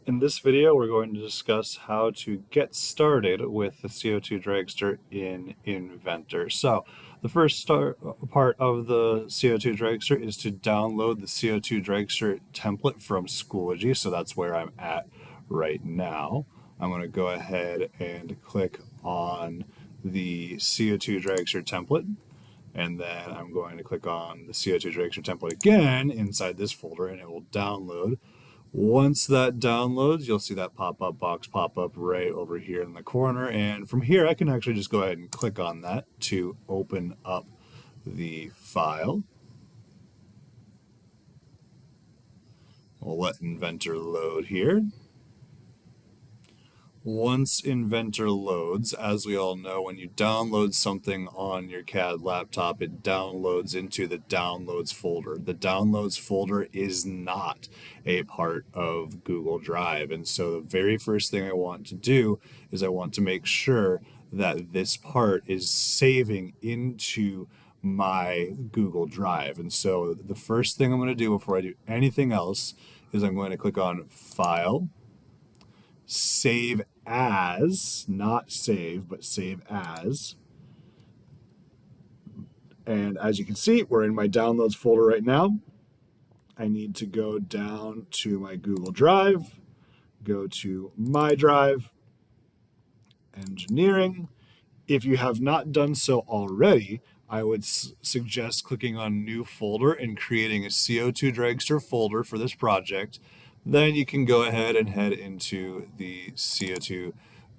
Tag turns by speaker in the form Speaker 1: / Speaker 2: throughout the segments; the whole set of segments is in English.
Speaker 1: In this video, we're going to discuss how to get started with the CO2 Dragster in Inventor. So, the first part of the CO2 Dragster is to download the CO2 Dragster template from Schoology. So that's where I'm at right now. I'm going to go ahead and click on the CO2 Dragster template. And then I'm going to click on the CO2 Dragster template again inside this folder, and it will download. Once that downloads, you'll see that pop-up box pop up right over here in the corner. And from here, I can actually just go ahead and click on that to open up the file. We'll let Inventor load here. Once Inventor loads, as we all know, when you download something on your CAD laptop, it downloads into the Downloads folder. The Downloads folder is not a part of Google Drive. And so the very first thing I want to do is I want to make sure that this part is saving into my Google Drive. And so the first thing I'm going to do before I do anything else is I'm going to click on File, Save As, not save, but save as. And as you can see, we're in my downloads folder right now. I need to go down to my Google Drive, go to My Drive, Engineering. If you have not done so already, I would suggest clicking on New Folder and creating a CO2 Dragster folder for this project. Then you can go ahead and head into the CO2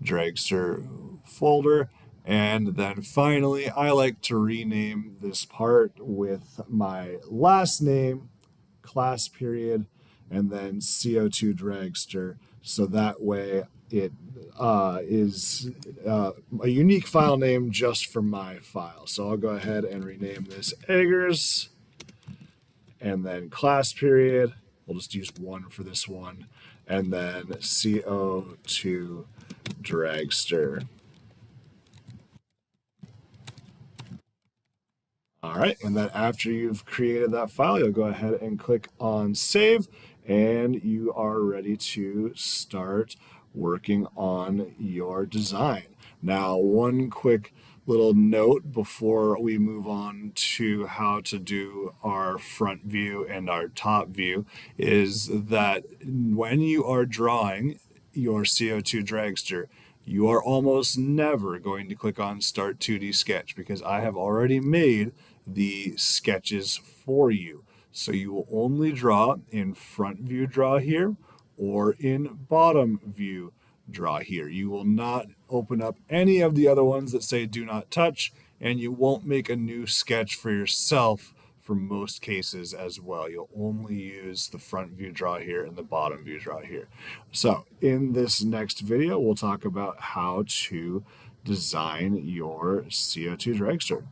Speaker 1: Dragster folder. And then finally, I like to rename this part with my last name, class period, and then CO2 Dragster. So that way it is a unique file name just for my file. So I'll go ahead and rename this Eggers, and then class period. We'll just use 1 for this one, and then CO2 Dragster. All right, and then after you've created that file, you'll go ahead and click on Save, and you are ready to start working on your design. Now, one quick little note before we move on to how to do our front view and our top view is that when you are drawing your CO2 Dragster, you are almost never going to click on Start 2D Sketch because I have already made the sketches for you. So you will only draw in front view draw here or in bottom view draw here. You will not open up any of the other ones that say do not touch, and you won't make a new sketch for yourself for most cases as well. You'll only use the front view draw here and the bottom view draw here. So in this next video, we'll talk about how to design your CO2 Dragster.